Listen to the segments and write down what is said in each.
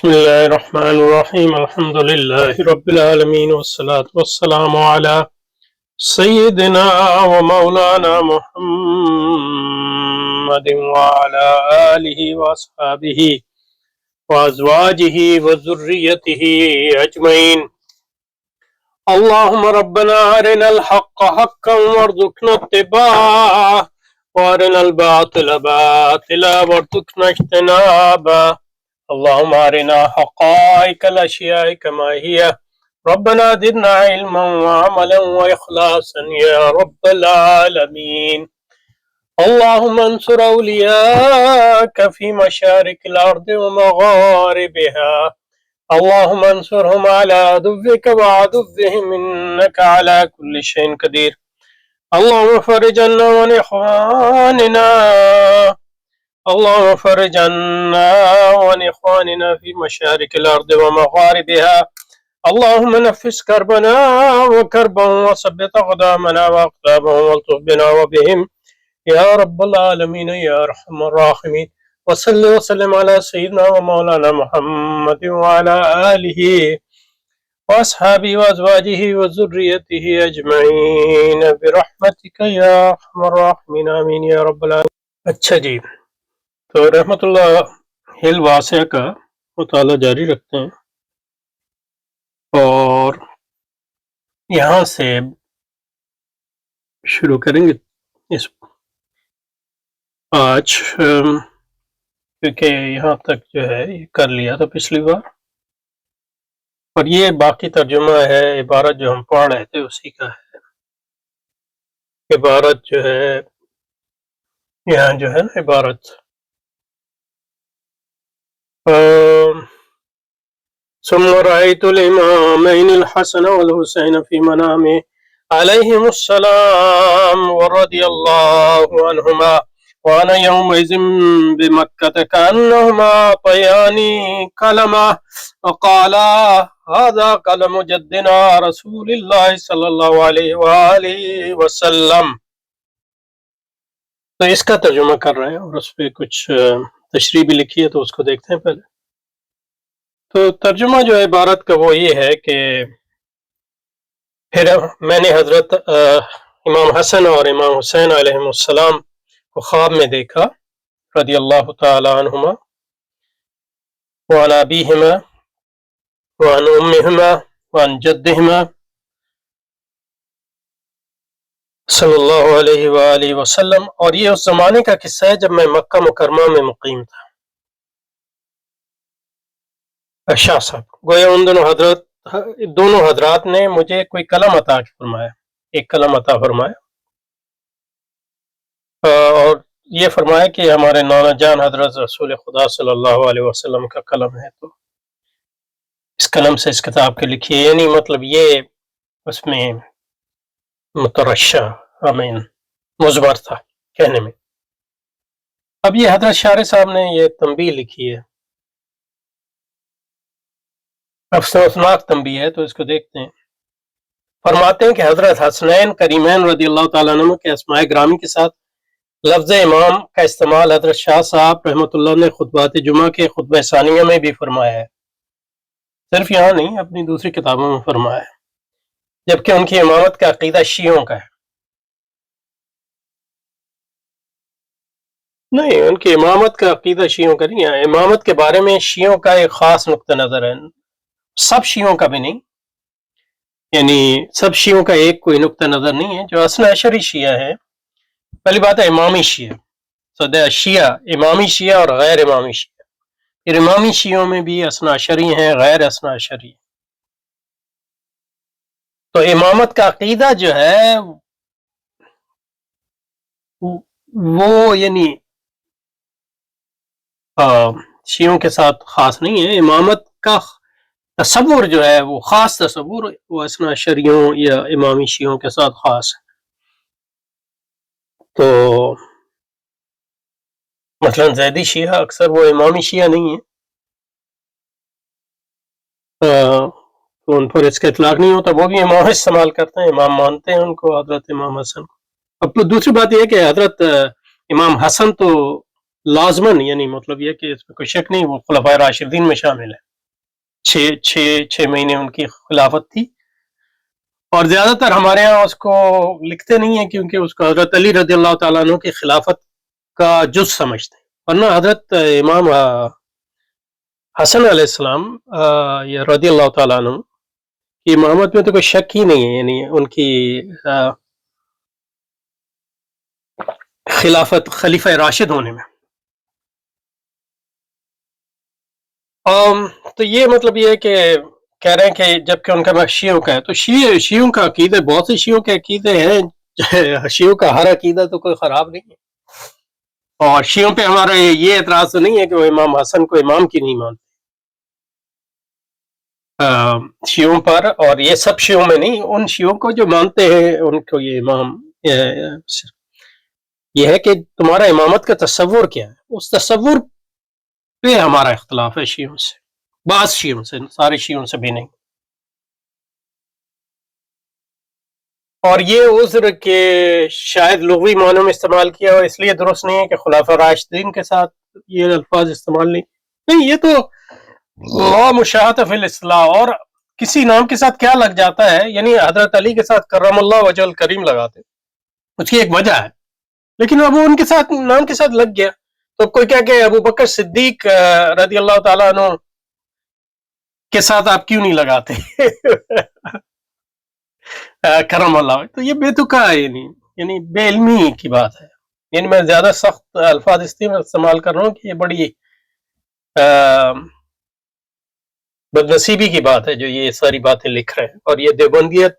بسم الله الرحمن الرحيم الحمد لله رب العالمين والصلاة والسلام على سيدنا ومولانا محمد وعلى آله وأصحابه وأزواجه وذريته أجمعين. اللهم ربنا أرنا الحق حقا وارزقنا اتباعه وأرنا الباطل باطلا وارزقنا اجتنابه. اللهم أرنا حقائق الأشياء كما هي. ربنا زدنا علما وعملا وإخلاصا يا رب العالمين. اللهم انصر أولياءك في مشارق الأرض ومغاربها. اللهم انصرهم على عدوك وعدوهم إنك على كل شيء قدير. اللهم فرج عنا وعن إخواننا. اللهم فرج عنا وعن إخواننا في مشارق الأرض ومغاربها. اللهم نفس كربنا وكربهم وثبت أقدامنا وأقدامهم والطف بنا وبهم يا رب العالمين يا أرحم الراحمين. وصل وسلم على سيدنا ومولانا محمد وعلى آله وأصحابه وأزواجه وذريته أجمعين برحمتك يا أرحم الراحمين آمين يا رب العالمين. اچھا جی، تو رحمت اللہ ہل واسعہ کا مطالعہ جاری رکھتے ہیں اور یہاں سے شروع کریں گے اس آج، کیونکہ یہاں تک جو ہے یہ کر لیا تھا پچھلی بار، اور یہ باقی ترجمہ ہے عبارت جو ہم پڑھ رہے تھے اسی کا ہے. عبارت جو ہے یہاں جو ہے نا عبارت ثم رأيت الإمامين الحسن والحسين في منامي عليهم السلام ورضي الله عنهما وأنا يومئذ بمكة كأنهما طياني كلمة وقالا هذا كلام جدنا رسول الله صلى الله عليه وآله وسلم. تو اس کا ترجمہ کر رہے ہیں اور اس پہ کچھ تشریح بھی لکھی ہے، تو اس کو دیکھتے ہیں پہلے. تو ترجمہ جو ہے عبارت کا وہ یہ ہے کہ پھر میں نے حضرت امام حسن اور امام حسین علیہ السلام کو خواب میں دیکھا رضی اللہ تعالی عنہما وعن ابیہما وعن امہما وعن جدہما صلی اللہ علیہ وآلہ وسلم. اور یہ اس زمانے کا قصہ ہے جب میں مکہ مکرمہ میں مقیم تھا. شاہ صاحب گویا ان دونوں حضرات نے مجھے کوئی قلم عطا فرمایا، ایک قلم عطا فرمایا، اور یہ فرمایا کہ ہمارے نانا جان حضرت رسول خدا صلی اللہ علیہ وسلم کا قلم ہے، تو اس قلم سے اس کتاب کے لکھیے. یعنی مطلب یہ اس میں مترشح امین مضمر تھا کہنے میں. اب یہ حضرت شارح صاحب نے یہ تنبیہ لکھی ہے، افسوسناک تنبیہ ہے، تو اس کو دیکھتے ہیں. فرماتے ہیں کہ حضرت حسنین کریمین رضی اللہ تعالیٰ عنہ کے اسماء گرامی کے ساتھ لفظ امام کا استعمال حضرت شاہ صاحب رحمۃ اللہ نے خطبات جمعہ کے خطبہ ثانیہ میں بھی فرمایا ہے، صرف یہاں نہیں اپنی دوسری کتابوں میں فرمایا ہے، جبکہ ان کی امامت کا عقیدہ شیعوں کا ہے. نہیں، ان کی امامت کا عقیدہ شیعوں کا نہیں ہے. امامت کے بارے میں شیعوں کا ایک خاص نقطہ نظر ہے، سب شیعوں کا بھی نہیں، یعنی سب شیعوں کا ایک کوئی نقطہ نظر نہیں ہے. جو اثنا عشری شیعہ ہے، پہلی بات ہے امامی شیعہ، شیعہ امامی شیعہ اور غیر امامی شیعہ. پھر امامی شیعوں میں بھی اثنا عشری ہیں، غیر اثنا عشری ہیں. تو امامت کا عقیدہ جو ہے وہ یعنی شیعوں کے ساتھ خاص نہیں ہے. امامت کا تصور جو ہے وہ خاص تصور وہ اثنا عشریوں یا امامی شیعوں کے ساتھ خاص ہے. تو مثلا زیدی شیعہ اکثر وہ امامی شیعہ نہیں ہے، تو ان پر اس کا اطلاق نہیں ہوتا. وہ بھی امام استعمال کرتے ہیں، امام مانتے ہیں ان کو، حضرت امام حسن کو. اب دوسری بات یہ ہے کہ حضرت امام حسن تو لازمن، یعنی مطلب یہ کہ اس میں کوئی شک نہیں وہ خلفائے راشدین میں شامل ہے. چھ مہینے ان کی خلافت تھی، اور زیادہ تر ہمارے ہاں اس کو لکھتے نہیں ہیں کیونکہ اس کو حضرت علی رضی اللہ تعالیٰ عنہ کی خلافت کا جز سمجھتے ہیں، ورنہ حضرت امام حسن علیہ السلام یا رضی اللہ تعالیٰ عنہ کی امامت میں تو کوئی شک ہی نہیں ہے، یعنی ان کی خلافت خلیفہ راشد ہونے میں۔ تو یہ مطلب یہ ہے کہ کہہ رہے ہیں کہ جبکہ ان کا شیعوں کا ہے، تو شیعوں کا عقیدہ، بہت سے شیعوں کے عقیدے ہیں، شیعوں کا ہر عقیدہ تو کوئی خراب نہیں ہے، اور شیعوں پہ ہمارا یہ اعتراض تو نہیں ہے کہ وہ امام حسن کو امام کی نہیں مانتے شیعوں پر، اور یہ سب شیعوں میں نہیں، ان شیعوں کو جو مانتے ہیں ان کو یہ امام یہ ہے کہ تمہارا امامت کا تصور کیا ہے، اس تصور پہ ہمارا اختلاف ہے شیعوں سے، بعض شیعوں سے، سارے شیعوں سے بھی نہیں۔ اور یہ عذر کہ شاید لغوی معنوں میں استعمال کیا ہو اس لیے درست نہیں ہے کہ خلافہ راشدین کے ساتھ یہ الفاظ استعمال نہیں، یہ تو لا مشاہت فی الاصطلاح، اور کسی نام کے ساتھ کیا لگ جاتا ہے، یعنی حضرت علی کے ساتھ کرم اللہ وجہ الکریم لگاتے، اس کی ایک وجہ ہے، لیکن اب وہ ان کے ساتھ نام کے ساتھ لگ گیا، تو کوئی کہہ کہ ابو بکر صدیق رضی اللہ تعالیٰ عنہ کے ساتھ آپ کیوں نہیں لگاتے کرم اللہ، تو یہ بے تکا ہے، یعنی بے علمی کی بات ہے، یعنی میں زیادہ سخت الفاظ استعمال کر رہا ہوں کہ یہ بڑی بدنصیبی کی بات ہے جو یہ ساری باتیں لکھ رہے ہیں، اور یہ دیوبندیت،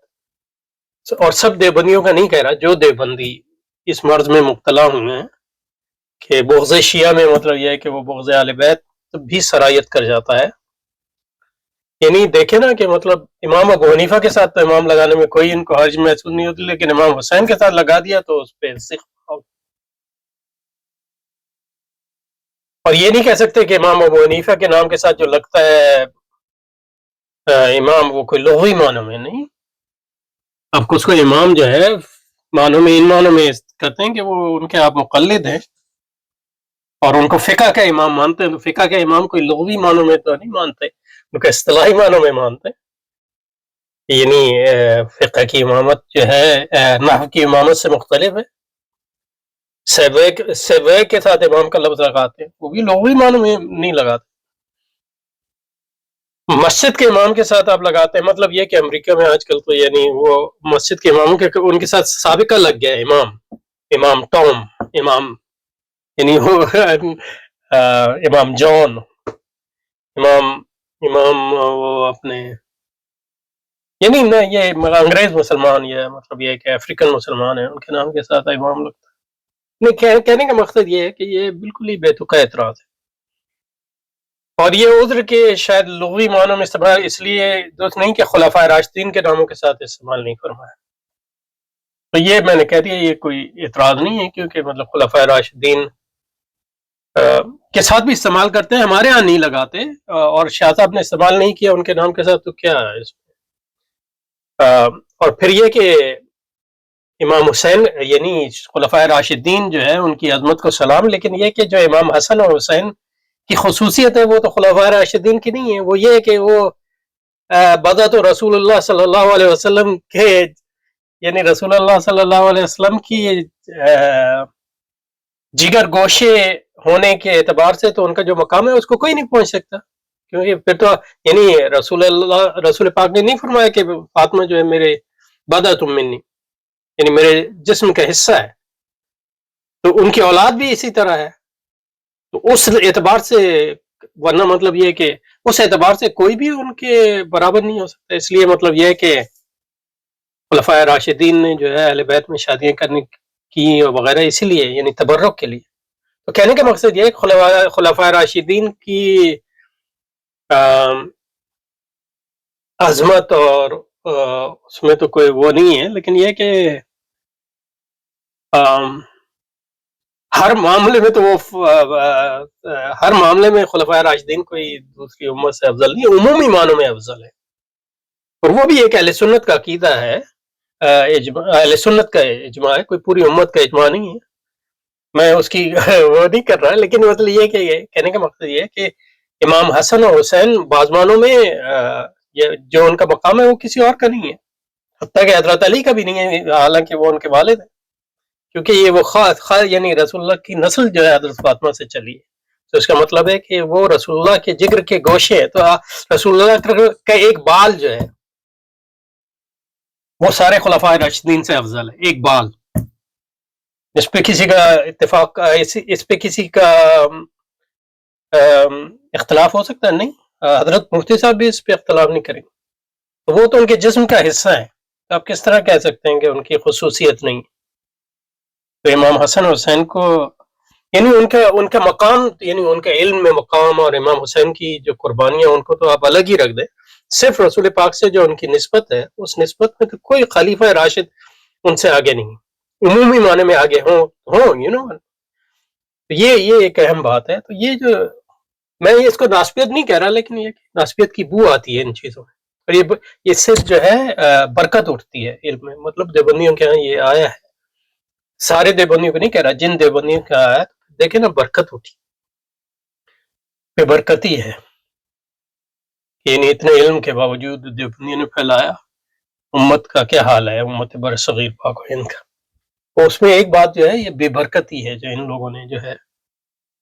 اور سب دیوبندیوں کا نہیں کہہ رہا، جو دیوبندی اس مرض میں مبتلا ہوئے ہیں کہ بغض شیعہ میں مطلب یہ ہے کہ وہ بغض اہل بیت بھی سرایت کر جاتا ہے، یعنی دیکھیں نا کہ مطلب امام ابو حنیفہ کے ساتھ تو امام لگانے میں کوئی ان کو حرج محسوس نہیں ہوتی، لیکن امام حسین کے ساتھ لگا دیا تو اس پہ اور یہ نہیں کہہ سکتے کہ امام ابو حنیفہ کے نام کے ساتھ جو لگتا ہے امام وہ کوئی لغوی معنوں میں نہیں، اب اس کو امام جو ہے معنوں میں، ان معنوں میں کہتے ہیں کہ وہ ان کے آپ مقلد ہیں اور ان کو فقہ کا امام مانتے ہیں، تو فقہ کا امام کوئی لغوی معنوں میں تو نہیں مانتے، ان کو اصطلاحی معنوں میں مانتے ہیں، یعنی فقہ کی امامت جو ہے نحو کی امامت سے مختلف ہے، سیوے کے ساتھ امام کا لفظ لگاتے ہیں، وہ بھی لغوی معنوں میں نہیں لگاتے، مسجد کے امام کے ساتھ آپ لگاتے ہیں، مطلب یہ کہ امریکہ میں آج کل تو یعنی وہ مسجد کے اماموں کے ان کے ساتھ سابقہ لگ گیا، امام ٹام، امام یعنی وہ امام جان، امام وہ اپنے، یعنی نہ یہ انگریز مسلمان، یہ مطلب یہ کہ افریقن مسلمان ہیں ان کے نام کے ساتھ امام لگتا ہے، نہیں، کہنے کا مقصد یہ ہے کہ یہ بالکل ہی بے تکا اعتراض ہے، اور یہ عذر کہ شاید لغوی معنوں میں استعمال اس لیے درست نہیں کہ خلفائے راشدین کے ناموں کے ساتھ استعمال نہیں فرمایا، تو یہ میں نے کہہ دیا یہ کوئی اعتراض نہیں ہے، کیونکہ مطلب خلفائے راشدین کے ساتھ بھی استعمال کرتے ہیں، ہمارے ہاں نہیں لگاتے، اور شاہ صاحب نے استعمال نہیں کیا ان کے نام کے ساتھ، تو کیا ہے اس میں؟ اور پھر یہ کہ امام حسین یعنی خلفائے راشدین جو ہے ان کی عظمت کو سلام، لیکن یہ کہ جو امام حسن اور حسین کی خصوصیت ہے وہ تو خلفائے راشدین کی نہیں ہے، وہ یہ ہے کہ وہ بدعت رسول اللہ صلی اللہ علیہ وسلم کے، یعنی رسول اللہ صلی اللہ علیہ وسلم کی جگر گوشے ہونے کے اعتبار سے تو ان کا جو مقام ہے اس کو کوئی نہیں پہنچ سکتا، کیونکہ پھر تو یعنی رسول پاک نے نہیں فرمایا کہ فاطمہ جو ہے میرے بدعت منی، یعنی میرے جسم کا حصہ ہے، تو ان کی اولاد بھی اسی طرح ہے، تو اس اعتبار سے، ورنہ مطلب یہ کہ اس اعتبار سے کوئی بھی ان کے برابر نہیں ہو سکتا، اس لیے مطلب یہ کہ خلفائے راشدین نے جو ہے اہل بیت میں شادیاں کرنے کی وغیرہ اسی لیے، یعنی تبرک کے لیے، تو کہنے کا مقصد یہ ہے کہ خلفائے راشدین کی عظمت اور اس میں تو کوئی وہ نہیں ہے، لیکن یہ کہ ہر معاملے میں تو وہ ہر معاملے میں خلفائے راشدین کوئی دوسری امت سے افضل نہیں، عمومی معنوں میں افضل ہے، اور وہ بھی ایک اہل سنت کا عقیدہ ہے، اہل سنت کا اجماع ہے، کوئی پوری امت کا اجماع نہیں ہے، میں اس کی وہ نہیں کر رہا، لیکن مطلب یہ کہ کہنے کا مقصد یہ ہے کہ امام حسن اور حسین بازمانوں میں جو ان کا مقام ہے وہ کسی اور کا نہیں ہے، حتیٰ کہ حضرت علی کا بھی نہیں ہے، حالانکہ وہ ان کے والد ہیں، کیونکہ یہ وہ خاص یعنی رسول اللہ کی نسل جو ہے حضرت فاطمہ سے چلی ہے، تو اس کا مطلب ہے کہ وہ رسول اللہ کے جگر کے گوشے ہیں، تو رسول اللہ کا ایک بال جو ہے وہ سارے خلفائے راشدین سے افضل ہے، ایک بال، اس پہ کسی کا اتفاق، اس پہ کسی کا اختلاف ہو سکتا ہے؟ نہیں، حضرت مفتی صاحب بھی اس پہ اختلاف نہیں کریں گے، وہ تو ان کے جسم کا حصہ ہے، آپ کس طرح کہہ سکتے ہیں کہ ان کی خصوصیت نہیں؟ تو امام حسن حسین کو یعنی ان کا مقام، یعنی ان کا علم میں مقام اور امام حسین کی جو قربانیاں، ان کو تو آپ الگ ہی رکھ دیں، صرف رسول پاک سے جو ان کی نسبت ہے، اس نسبت میں تو کوئی خلیفہ راشد ان سے آگے نہیں، عمومی معنی میں آگے ہوں یہ ایک اہم بات ہے۔ تو یہ جو میں اس کو ناسبیت نہیں کہہ رہا، لیکن یہ ناسبیت کی بو آتی ہے ان چیزوں میں، اور یہ صرف جو ہے برکت اٹھتی ہے علم میں، مطلب دیوبندیوں کے ہاں یہ آیا ہے، سارے دیوبندیوں کو نہیں کہہ رہا، جن دیوبندیوں کا آیا دیکھیں نا برکت اٹھی، بے برکتی ہے، یعنی اتنے علم کے باوجود دیوبندیوں نے پھیلایا، امت کا کیا حال ہے، امت بر صغیر پاک و ہند کا، تو اس میں ایک بات جو ہے یہ بے برکتی ہے جو ان لوگوں نے جو ہے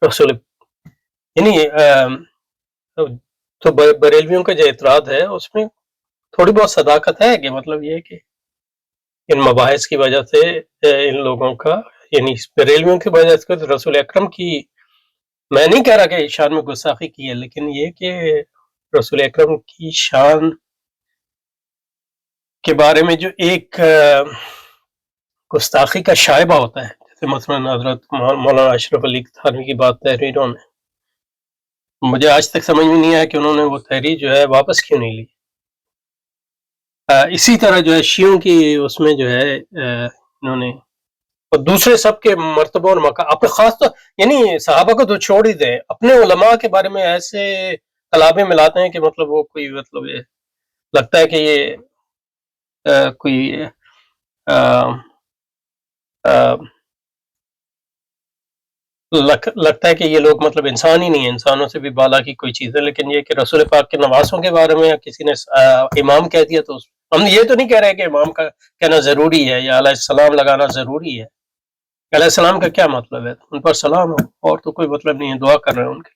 رسول، یعنی تو بریلویوں کا جو اعتراض ہے اس میں تھوڑی بہت صداقت ہے، کہ مطلب یہ کہ ان مباحث کی وجہ سے ان لوگوں کا، یعنی بریلویوں کی وجہ سے رسول اکرم کی، میں نہیں کہہ رہا کہ شان میں گستاخی کی ہے، لیکن یہ کہ رسول اکرم کی شان کے بارے میں جو ایک گستاخی کا شائبہ ہوتا ہے، جیسے مثلا حضرت مولانا اشرف علی تھانوی کی بات تحریروں میں، مجھے آج تک سمجھ میں نہیں آیا کہ انہوں نے وہ تحریر جو ہے واپس کیوں نہیں لی۔ اسی طرح جو ہے شیعوں کی اس میں جو ہے انہوں نے، اور دوسرے سب کے مرتبہ اور مقام اپنے خاص طور، یعنی صحابہ کو تو چھوڑ ہی دیں، اپنے علماء کے بارے میں ایسے کلابیں ملاتے ہیں کہ مطلب وہ کوئی مطلب یہ لگتا ہے کہ یہ کوئی لگتا ہے کہ یہ لوگ مطلب انسان ہی نہیں ہے، انسانوں سے بھی بالا کی کوئی چیز ہے، لیکن یہ کہ رسول پاک کے نواسوں کے بارے میں کسی نے امام کہہ دیا، تو ہم یہ تو نہیں کہہ رہے کہ امام کا کہنا ضروری ہے یا علیہ السلام لگانا ضروری ہے، علیہ السلام کا کیا مطلب ہے، ان پر سلام ہو، اور تو کوئی مطلب نہیں ہے، دعا کر رہے ہیں ان کے،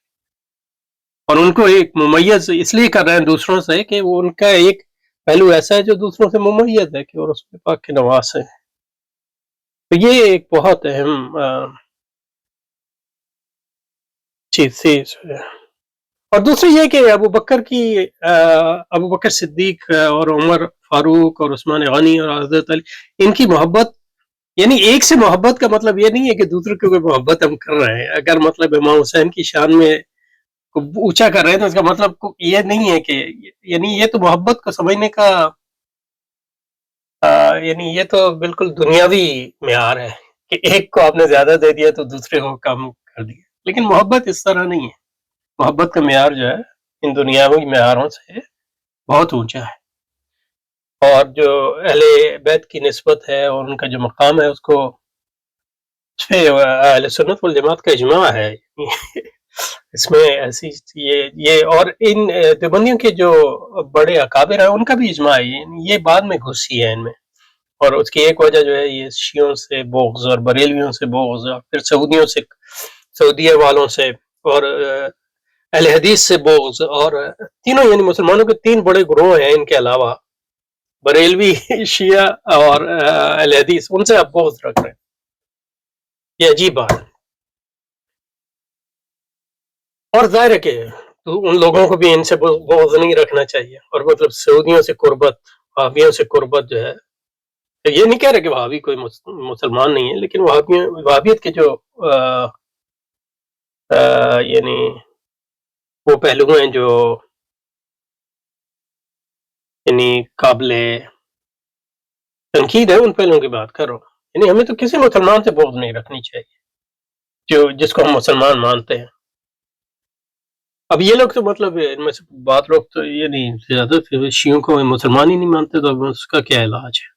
اور ان کو ایک ممیز اس لیے کر رہے ہیں دوسروں سے کہ وہ ان کا ایک پہلو ایسا ہے جو دوسروں سے ممیز ہے کہ وہ رسول پاک کے نواس ہے، تو یہ ایک بہت اہم چیز تھی۔ اور دوسری یہ کہ ابو بکر صدیق اور عمر فاروق اور عثمان غنی اور حضرت علی، ان کی محبت، یعنی ایک سے محبت کا مطلب یہ نہیں ہے کہ دوسرے کو کوئی محبت ہم کر رہے ہیں، اگر مطلب امام حسین کی شان میں اونچا کر رہے ہیں تو اس کا مطلب یہ نہیں ہے کہ، یعنی یہ تو محبت کو سمجھنے کا یعنی یہ تو بالکل دنیاوی معیار ہے کہ ایک کو آپ نے زیادہ دے دیا تو دوسرے کو کم کر دیا، لیکن محبت اس طرح نہیں ہے، محبت کا معیار جو ہے ان دنیاوی معیاروں سے بہت اونچا ہے، اور جو اہل بیت کی نسبت ہے اور ان کا جو مقام ہے اس کو، اس پہ اہل سنت والجماعت کا اجماع ہے، اس میں ایسی یہ اور ان دیوبندیوں کے جو بڑے اکابر ہیں ان کا بھی اجماع ہے، یہ بعد میں گھسی ہے ان میں، اور اس کی ایک وجہ جو ہے یہ شیعوں سے بغض اور بریلویوں سے بغض اور پھر سعودیوں سے، سعودیہ والوں سے اور اہل حدیث سے بغض، اور تینوں یعنی مسلمانوں کے تین بڑے گروہ ہیں ان کے علاوہ، بریلوی، شیعہ اور اہل حدیث، ان سے آپ بغض رکھ رہے ہیں، یہ عجیب بات ہے، اور ظاہر ہے کہ ان لوگوں کو بھی ان سے بغض نہیں رکھنا چاہیے، اور مطلب سعودیوں سے قربت، وہابیوں سے قربت جو ہے، یہ نہیں کہہ رہے کہ وہابی کوئی مسلمان نہیں ہے، لیکن وہابیت کے جو یعنی وہ پہلو ہیں جو یعنی قابل تنقید ہے، ان پہلوؤں کی بات کر رہا ہوں، یعنی ہمیں تو کسی مسلمان سے بغض نہیں رکھنی چاہیے جس کو ہم مسلمان مانتے ہیں۔ اب یہ لوگ تو مطلب ان میں سے بات لوگ تو یہ نہیں، زیادہ شیعوں کو مسلمان ہی نہیں مانتے، تو اس کا کیا علاج ہے،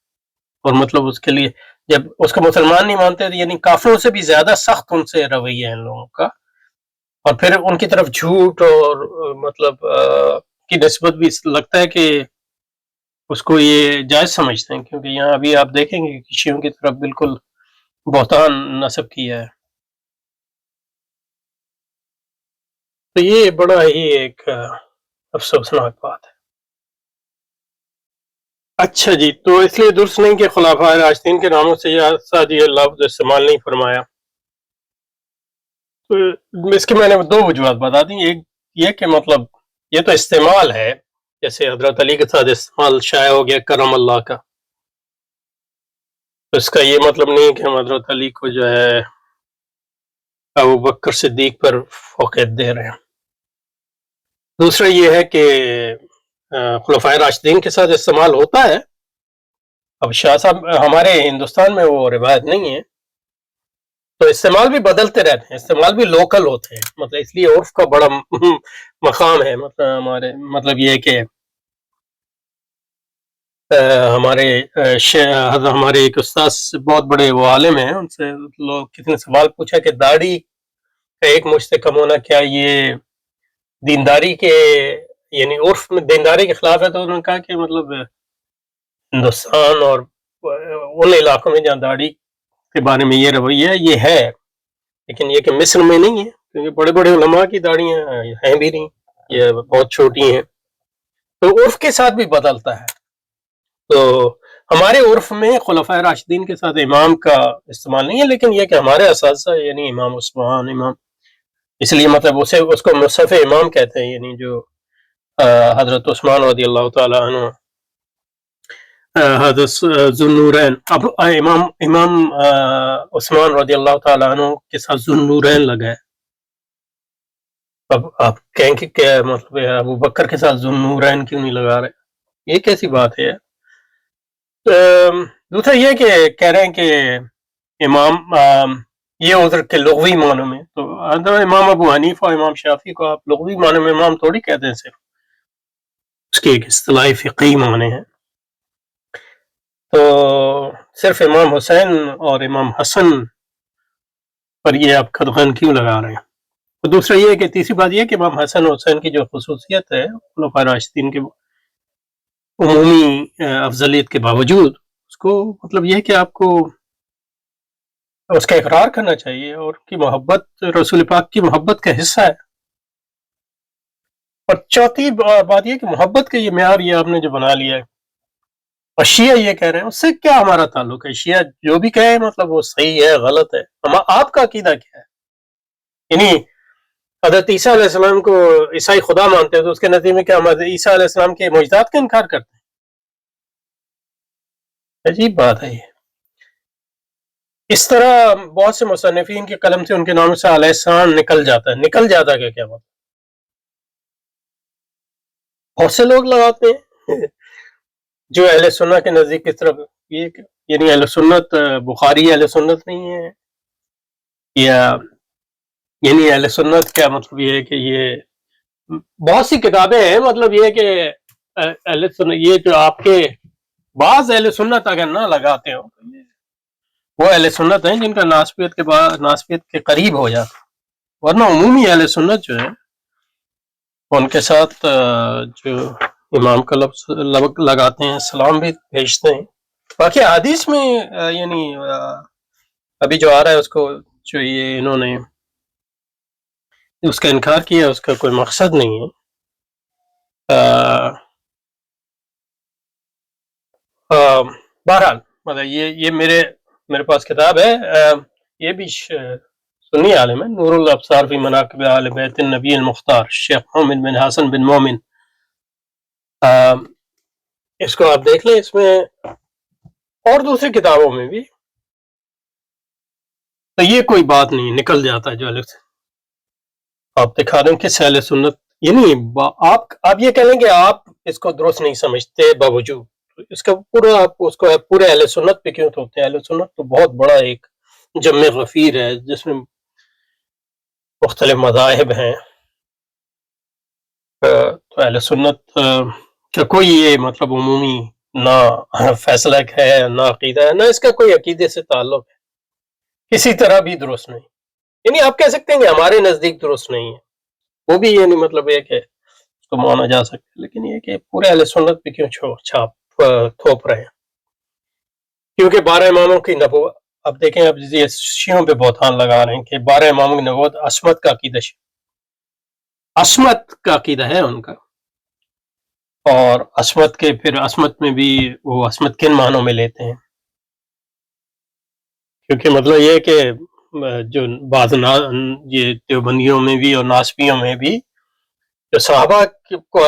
اور مطلب اس کے لیے جب اس کو مسلمان نہیں مانتے، یعنی کافروں سے بھی زیادہ سخت ان سے رویہ ہے ان لوگوں کا، اور پھر ان کی طرف جھوٹ اور مطلب کی نسبت بھی لگتا ہے کہ اس کو یہ جائز سمجھتے ہیں، کیونکہ یہاں ابھی آپ دیکھیں گے کہ شیعوں کی طرف بالکل بہتان نصب کیا ہے. تو یہ بڑا ہی ایک افسوسناک بات ہے. اچھا جی، تو اس لیے درست نہیں کہ خلفائے راشدین کے ناموں سے یہ لفظ استعمال نہیں فرمایا. تو اس کی میں نے دو وجوہات بتا دی. ایک یہ کہ مطلب یہ تو استعمال ہے، جیسے حضرت علی کے ساتھ استعمال شائع ہو گیا کرم اللہ کا، تو اس کا یہ مطلب نہیں کہ ہم حضرت علی کو جو ہے ابو بکر صدیق پر فوقیت دے رہے ہیں. دوسرا یہ ہے کہ خلفائے راشدین کے ساتھ استعمال ہوتا ہے. اب شاہ صاحب ہمارے ہندوستان میں وہ روایت نہیں ہے، تو استعمال بھی بدلتے رہتے ہیں، استعمال بھی لوکل ہوتے ہیں. مطلب اس لیے عرف کا بڑا مقام ہے. مطلب ہمارے مطلب یہ کہ ہمارے ہمارے ایک استاد بہت بڑے وہ عالم ہیں، ان سے لوگ کتنے سوال پوچھا کہ داڑھی کا ایک مجھ سے کم ہونا کیا یہ دینداری کے یعنی عرف میں دینداری کے خلاف ہے؟ تو انہوں نے کہا کہ مطلب ہندوستان اور ان علاقوں میں جہاں داڑھی کے بارے میں یہ رویہ ہے یہ ہے، لیکن یہ کہ مصر میں نہیں ہے، کیونکہ بڑے بڑے علماء کی داڑیاں ہیں بھی نہیں، یہ بہت چھوٹی ہیں. تو عرف کے ساتھ بھی بدلتا ہے. تو ہمارے عرف میں خلفائے راشدین کے ساتھ امام کا استعمال نہیں ہے، لیکن یہ کہ ہمارے اساتذہ یعنی امام عثمان امام، اس لیے مطلب اس کو مصحف امام کہتے ہیں، یعنی جو حضرت عثمان رضی اللہ تعالی عنہ، حضرت ذوالنورین، اب امام عثمان رضی اللہ تعالی عنہ کے ساتھ ذوالنورین لگا ہے. اب آپ کہیں کہ کیا مطلب ابو بکر کے ساتھ ذوالنورین کیوں نہیں لگا رہے؟ یہ کیسی بات ہے؟ دوسرا یہ کہ کہہ رہے ہیں کہ امام یہ عذر کے لغوی معنوں میں، تو امام ابو حنیفہ اور امام شافعی کو آپ لغوی معنوں میں امام تھوڑی کہتے ہیں، صرف اس کے ایک اصطلاحی فقہی معنی ہیں. تو صرف امام حسین اور امام حسن پر یہ آپ قدغن کیوں لگا رہے ہیں؟ تو دوسرا یہ کہ تیسری بات یہ کہ امام حسن اور حسین کی جو خصوصیت ہے خلفائے راشدین کے عمومی افضلیت کے باوجود، اس کو مطلب یہ کہ آپ کو اس کا اقرار کرنا چاہیے، اور کی محبت رسول پاک کی محبت کا حصہ ہے. اور چوتھی بات یہ کہ محبت کا یہ معیار یہ آپ نے جو بنا لیا ہے، اور شیعہ یہ کہہ رہے ہیں، اس سے کیا ہمارا تعلق ہے؟ شیعہ جو بھی کہے مطلب وہ صحیح ہے غلط ہے، آپ کا عقیدہ کیا ہے؟ یعنی حضرت عیسیٰ علیہ السلام کو عیسائی خدا مانتے ہیں، تو اس کے نتیجے میں کیا ہم حضرت عیسیٰ علیہ السلام کے معجزات کا انکار کرتے ہیں؟ عجیب بات ہے یہ. اس طرح بہت سے مصنفین کے قلم سے ان کے نام سے علیہ السلام نکل جاتا ہے. نکل جاتا ہے کیا بات؟ بہت سے لوگ لگاتے ہیں جو اہل سنت کے نزدیک کس طرح یہ یعنی اہل سنت بخاری اہل سنت نہیں ہے، یا یعنی اہل سنت کیا مطلب یہ ہے کہ یہ بہت سی کتابیں ہیں، مطلب یہ کہ اہل سنت یہ جو آپ کے بعض اہل سنت اگر نہ لگاتے ہو وہ اہل سنت ہیں جن کا ناسبیت کے قریب ہو جاتا، ورنہ عمومی اہل سنت جو ہے ان کے ساتھ جو امام کا لفظ لگاتے ہیں، سلام بھی بھیجتے ہیں. باقی حدیث میں یعنی ابھی جو آ رہا ہے اس کو جو یہ انہوں نے اس کا انکار کیا، اس کا کوئی مقصد نہیں ہے. بہرحال مطلب یہ میرے پاس کتاب ہے، یہ بھی سنی عالم ہے، نور الابصار فی مناقب اہل بیت النبی المختار، شیخ محمد بن حسن بن مومن. اس کو آپ دیکھ لیں، اس میں اور دوسری کتابوں میں بھی تو یہ کوئی بات نہیں، نکل جاتا ہے جو الگ سے آپ دکھا دیں کہ اہل سنت، یعنی آپ یہ کہہ لیں کہ آپ اس کو درست نہیں سمجھتے، باوجود اس کا پورا آپ اس کو پورے اہل سنت پہ کیوں توڑتے ہیں؟ اہل سنت تو بہت بڑا ایک جمع غفیر ہے جس میں مختلف مذاہب ہیں. تو اہل سنت کا کوئی یہ مطلب عمومی نہ فیصلہ ہے، نہ عقیدہ ہے، نہ اس کا کوئی عقیدے سے تعلق ہے، کسی طرح بھی درست نہیں. یعنی آپ کہہ سکتے ہیں کہ ہمارے نزدیک درست نہیں ہے، وہ بھی یعنی مطلب یہ کہ اس کو مانا جا سکتا ہے، لیکن یہ کہ پورے اہل سنت پہ کیوں تھوپ رہے ہیں؟ کیونکہ 12 اماموں کی نبوت، اب دیکھیں اب یہ شیعوں پہ بہتان لگا رہے ہیں کہ 12 اماموں کی نبوت عصمت کا عقیدہ عصمت کا عقیدہ ہے ان کا، اور عصمت کے پھر عصمت میں بھی وہ عصمت کن معنوں میں لیتے ہیں؟ کیونکہ مطلب یہ کہ جو بعض یہ دیوبندیوں میں بھی اور ناسبیوں میں بھی جو صحابہ کو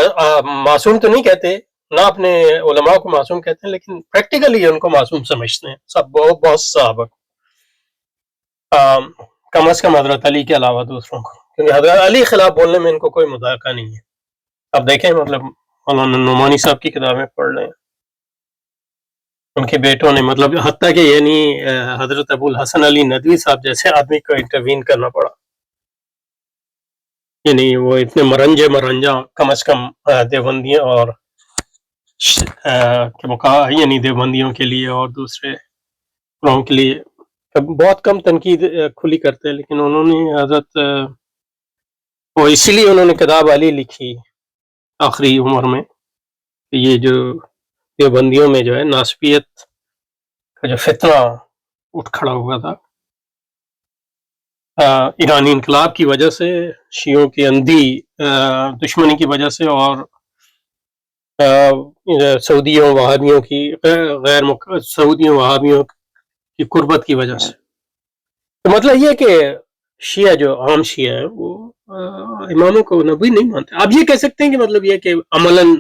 معصوم تو نہیں کہتے، نہ اپنے علماء کو معصوم کہتے ہیں، لیکن پریکٹیکلی ان کو معصوم سمجھتے ہیں سب، بہت صحابہ کو، کم از کم حضرت علی کے علاوہ دوسروں کو، کیونکہ حضرت علی کے خلاف بولنے میں ان کو کوئی مذاکرہ نہیں ہے۔ اب دیکھیں مطلب مولانا نعمانی صاحب کی کتابیں پڑھ لیں، ان کے بیٹوں نے مطلب حتیٰ کہ یعنی حضرت ابو الحسن علی ندوی صاحب جیسے آدمی کو انٹروین کرنا پڑا، یعنی وہ اتنے مرنجا کم از کم دیوبندیوں اور یعنی دیوبندیوں کے لیے اور دوسرے گروہوں کے لیے بہت کم تنقید کھلی کرتے ہیں، لیکن انہوں نے حضرت وہ اسی لیے انہوں نے کتاب علی لکھی آخری عمر میں، کہ یہ جو دیوبندیوں میں جو ہے ناسبیت کا جو فتنہ اٹھ کھڑا ہوا تھا ایرانی انقلاب کی وجہ سے، شیعوں کی اندھی دشمنی کی وجہ سے، اور سعودیوں وہابیوں کی سعودیوں وہابیوں کی قربت کی وجہ سے، تو مطلب یہ کہ شیعہ جو عام شیعہ ہیں وہ اماموں کو نبی نہیں مانتے۔ آپ یہ کہہ سکتے ہیں کہ مطلب یہ کہ عملاً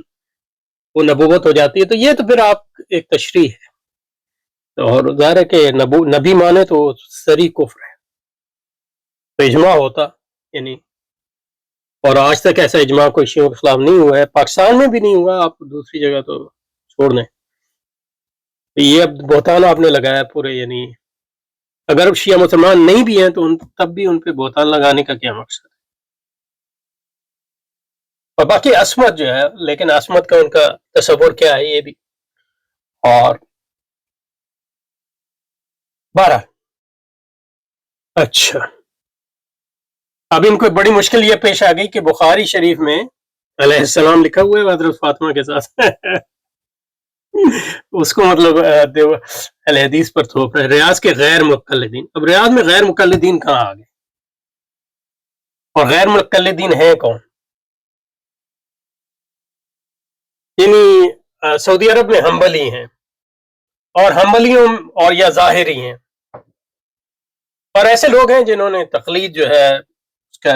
وہ نبوت ہو جاتی ہے، تو یہ تو پھر آپ ایک تشریح ہے، اور ظاہر ہے کہ نبی مانے تو صریح کفر ہے، تو اجماع ہوتا یعنی، اور آج تک ایسا اجماع کوئی شیعوں کے خلاف نہیں ہوا ہے، پاکستان میں بھی نہیں ہوا، آپ دوسری جگہ تو چھوڑ دیں۔ یہ اب بہتان آپ نے لگایا پورے، یعنی اگر شیعہ مسلمان نہیں بھی ہیں تو تب بھی ان پہ بہتان لگانے کا کیا مقصد ہے؟ اور باقی عصمت جو ہے، لیکن عصمت کا ان کا تصور کیا ہے یہ بھی، اور 12 اچھا، اب ان کو بڑی مشکل یہ پیش آ گئی کہ بخاری شریف میں علیہ السلام لکھا ہوا ہے حضرت فاطمہ کے ساتھ اس کو مطلب اہل حدیث پر تھوپ رہے، ریاض کے غیر مقلدین۔ اب ریاض میں غیر مقلدین کہاں آ گئے، اور غیر مقلدین ہیں کون؟ یعنی سعودی عرب میں حنبلی ہیں، اور حنبلیوں اور یا ظاہری ہیں، اور ایسے لوگ ہیں جنہوں نے تقلید جو ہے اس کا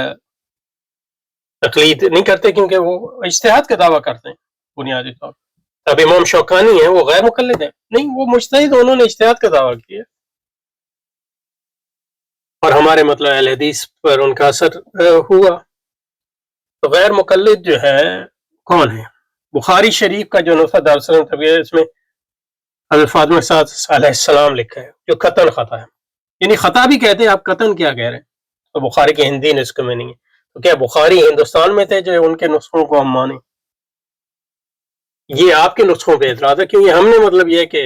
تقلید نہیں کرتے، کیونکہ وہ اجتہاد کا دعویٰ کرتے ہیں بنیادی طور پر۔ اب امام شوکانی ہیں، وہ غیر مقلد ہیں؟ نہیں، وہ مجتہد، انہوں نے اجتہاد کا دعویٰ کیا، اور ہمارے مطلب اہل حدیث پر ان کا اثر ہوا۔ تو غیر مقلد جو ہے کون ہے؟ بخاری شریف کا جو نسخہ دارالسلام طبیعہ، اس میں حضرت فاطمہ کے ساتھ علیہ السلام لکھا ہے، جو قطن خطا ہے، یعنی خطا بھی کہتے ہیں، آپ قطن کیا کہہ رہے ہیں؟ تو بخاری کے ہندی نسخے میں نہیں ہے، تو کیا بخاری ہندوستان میں تھے جو ان کے نسخوں کو ہم مانیں؟ یہ آپ کے نسخوں پہ اعتراض ہے، کیونکہ ہم نے مطلب یہ کہ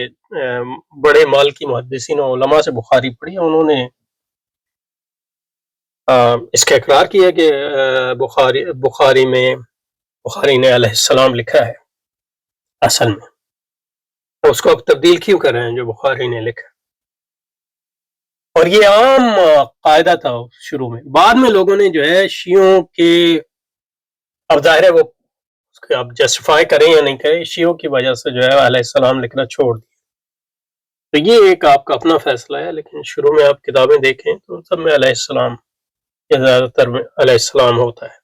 بڑے مالکی محدثین و علماء سے بخاری پڑھی، انہوں نے اس کا اقرار کیا کہ بخاری نے علیہ السلام لکھا ہے اصل میں، تو اس کو اب تبدیل کیوں کر رہے ہیں جو بخاری نے لکھا؟ اور یہ عام قاعدہ تھا شروع میں، بعد میں لوگوں نے جو ہے شیعوں کے، اب ظاہر ہے وہ اب جسٹیفائی کریں یا نہیں کریں، شیعوں کی وجہ سے جو ہے علیہ السلام لکھنا چھوڑ دیا، تو یہ ایک آپ کا اپنا فیصلہ ہے، لیکن شروع میں آپ کتابیں دیکھیں تو سب میں علیہ السلام یا زیادہ تر میں علیہ السلام ہوتا ہے،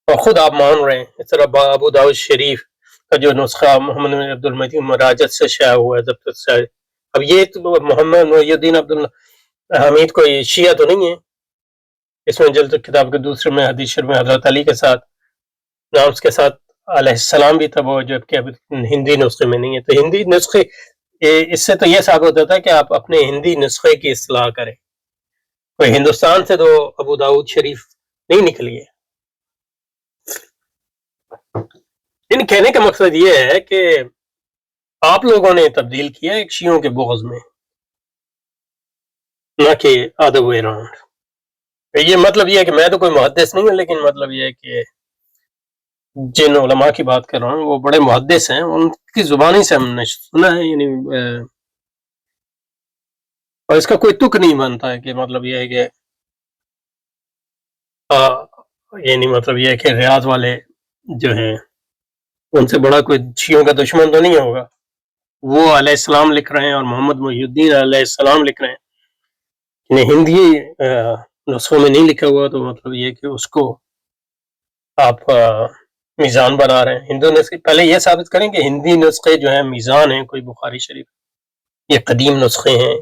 اور خود آپ مان رہے ہیں۔ اس طرح ابو داؤد شریف کا جو نسخہ محمد بن عبد المجید مراجت سے شائع ہوا ہے، ضبط سے، اب یہ تو محمد محی الدین عبد الحمید کوئی شیعہ تو نہیں ہے، اس میں جلد کتاب کے دوسرے میں حدیث شریف میں حضرت علی کے ساتھ نام کے ساتھ علیہ السلام بھی تھا، وہ جو کہ ہندی نسخے میں نہیں ہے، تو ہندی نسخے، اس سے تو یہ ثابت ہوتا ہے کہ آپ اپنے ہندی نسخے کی اصلاح کریں، کوئی ہندوستان سے تو ابو داؤد شریف نہیں نکلی ہے۔ ان کہنے کا مقصد یہ ہے کہ آپ لوگوں نے تبدیل کیا ایک شیعوں کے بغض میں، نہ کہ ادر وے اراؤنڈ۔ یہ مطلب یہ ہے کہ میں تو کوئی محدث نہیں ہوں، لیکن مطلب یہ ہے کہ جن علماء کی بات کر رہا ہوں وہ بڑے محدث ہیں، ان کی زبانی سے ہم نے سنا ہے، یعنی اور اس کا کوئی تک نہیں بنتا ہے کہ مطلب یہ ہے کہ یعنی مطلب یہ ہے کہ ریاض والے جو ہیں ان سے بڑا کوئی شیعوں کا دشمن تو نہیں ہوگا، وہ علیہ السلام لکھ رہے ہیں اور محمد محی الدین علیہ السلام لکھ رہے ہیں، یعنی ہندی نسخوں میں نہیں لکھا ہوا، تو مطلب یہ کہ اس کو آپ میزان بنا رہے ہیں۔ ہندو نسخے پہلے یہ ثابت کریں کہ ہندی نسخے جو ہیں میزان ہیں، کوئی بخاری شریف، یہ قدیم نسخے ہیں۔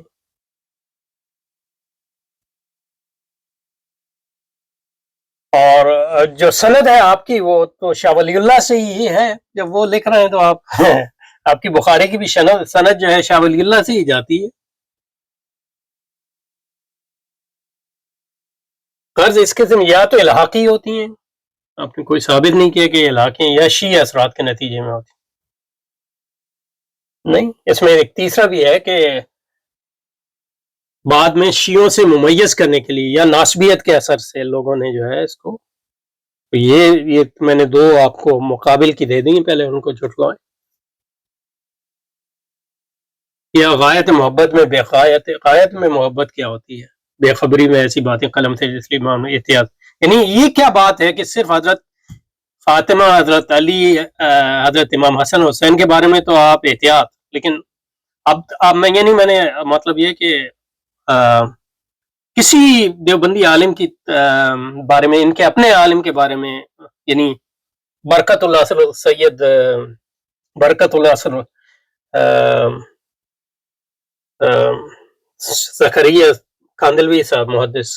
اور جو سند ہے آپ کی وہ تو شاہ ولی اللہ سے ہی ہے، جب وہ لکھ رہے ہیں تو آپ آپ کی بخاری کی بھی سند جو ہے شاہ ولی اللہ سے ہی جاتی ہے۔ غرض اس قسم یا تو الحاقی ہوتی ہیں، آپ نے کوئی ثابت نہیں کیا کہ یہ الحاقی ہیں، یا شیعہ اثرات کے نتیجے میں ہوتی نہیں۔ اس میں ایک تیسرا بھی ہے کہ بعد میں شیعوں سے ممیز کرنے کے لیے یا ناسبیت کے اثر سے لوگوں نے جو ہے اس کو یہ میں نے دو آپ کو مقابل کی دے دیں، پہلے ان کو جھٹلائیں۔ یا غایت محبت میں غایت میں محبت کیا ہوتی ہے؟ بے خبری میں ایسی باتیں قلم سے جس امام احتیاط، یعنی یہ کیا بات ہے کہ صرف حضرت فاطمہ، حضرت علی، حضرت امام حسن حسین کے بارے میں تو آپ احتیاط، لیکن اب میں یہ نہیں، میں نے مطلب یہ کہ کسی دیوبندی عالم کی بارے میں، ان کے اپنے عالم کے بارے میں، یعنی برکت اللہ سید برکت اللہ زکریا کاندلوی صاحب محدث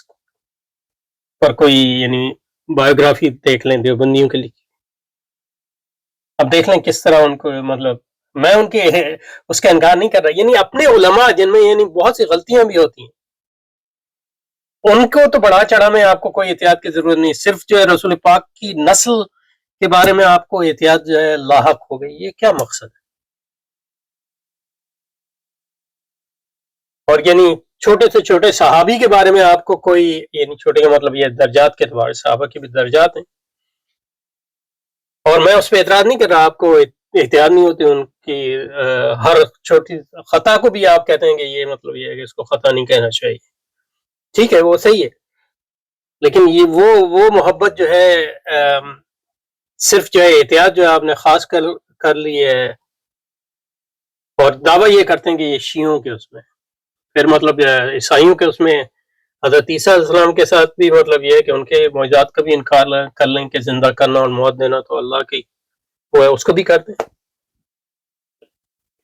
پر کوئی یعنی بایوگرافی دیکھ لیں دیوبندیوں کے لیے، اب دیکھ لیں کس طرح ان کو، مطلب میں ان کے اس کا انکار نہیں کر رہا، یعنی اپنے علماء جن میں یعنی بہت سی غلطیاں بھی ہوتی ہیں، ان کو تو بڑھا چڑھا میں آپ کو کوئی احتیاط کی ضرورت نہیں، صرف جو ہے رسول پاک کی نسل کے بارے میں آپ کو احتیاط جو ہے لاحق ہو گئی، یہ کیا مقصد ہے؟ اور یعنی چھوٹے سے چھوٹے صحابی کے بارے میں آپ کو کوئی، یعنی چھوٹے کا مطلب یہ درجات کے اعتبار سے صحابہ کے بھی درجات ہیں، اور میں اس پہ اعتراض نہیں کر رہا، آپ کو احتیاط نہیں ہوتی ان کی، ہر چھوٹی خطا کو بھی آپ کہتے ہیں کہ یہ مطلب یہ ہے کہ اس کو خطا نہیں کہنا چاہیے، ٹھیک ہے وہ صحیح ہے، لیکن یہ وہ محبت جو ہے صرف جو ہے احتیاط جو ہے آپ نے خاص کر لی ہے، اور دعویٰ یہ کرتے ہیں کہ یہ شیعوں کے اس میں، پھر مطلب عیسائیوں کے اس میں حضرت عیسیٰ علیہ السلام کے ساتھ بھی مطلب یہ ہے کہ ان کے معجزات کا بھی انکار کر لیں کہ زندہ کرنا اور موت دینا تو اللہ کی وہ ہے، اس کو بھی کر دیں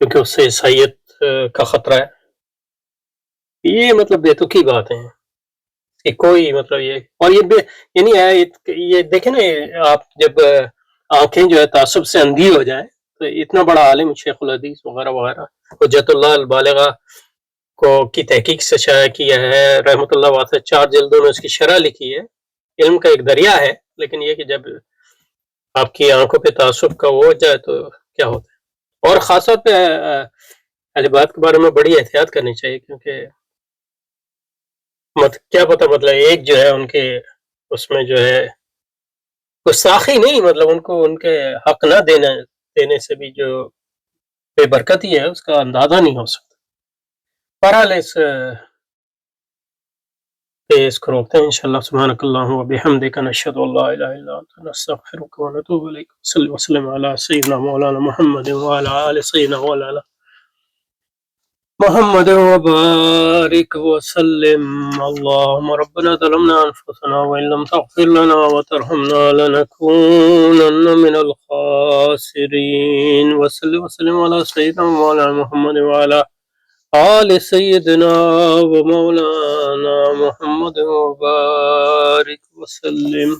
کیونکہ اس سے عیسائیت کا خطرہ ہے۔ یہ مطلب بے تکی بات ہے کہ کوئی مطلب یہ، اور یعنی یہ دیکھیں نا، آپ جب آنکھیں جو ہے تعصب سے اندھی ہو جائیں تو اتنا بڑا عالم شیخ الحدیث وغیرہ وغیرہ حجت اللہ البالغہ کی تحقیق سے شائع کیا ہے، رحمۃ اللہ واسطہ 4 جلدوں میں اس کی شرح لکھی ہے، علم کا ایک دریا ہے، لیکن یہ کہ جب آپ کی آنکھوں پہ تعصب کا وہ ہو جائے تو کیا ہوتا ہے۔ اور خاص طور پہ اہل بیت کے بارے میں بڑی احتیاط کرنی چاہیے، کیونکہ کیا پتہ مطلب ایک جو ہے ان کے اس میں جو ہے گستاخی نہیں، مطلب ان کو ان کے حق نہ دینے سے بھی جو بے برکتی ہے اس کا اندازہ نہیں ہو سکتا۔ بہرحال اس کو روکتے ہیں انشاءاللہ۔ سبحانک اللہم و بحمدک، نشہد ان لا الہ الا انت، نستغفرک و نتوب الیک۔ صلی وسلم علی سیدنا مولانا محمد وعلی آل سیدنا مولانا محمد وبارک وسلم۔ اللهم ربنا ظلمنا انفسنا وان لم تغفر لنا وترحمنا لنكونن من الخاسرين۔ وصلی وسلم علی سیدنا مولانا محمد وعلی آل سیدنا و مولانا محمد وبارک وسلم۔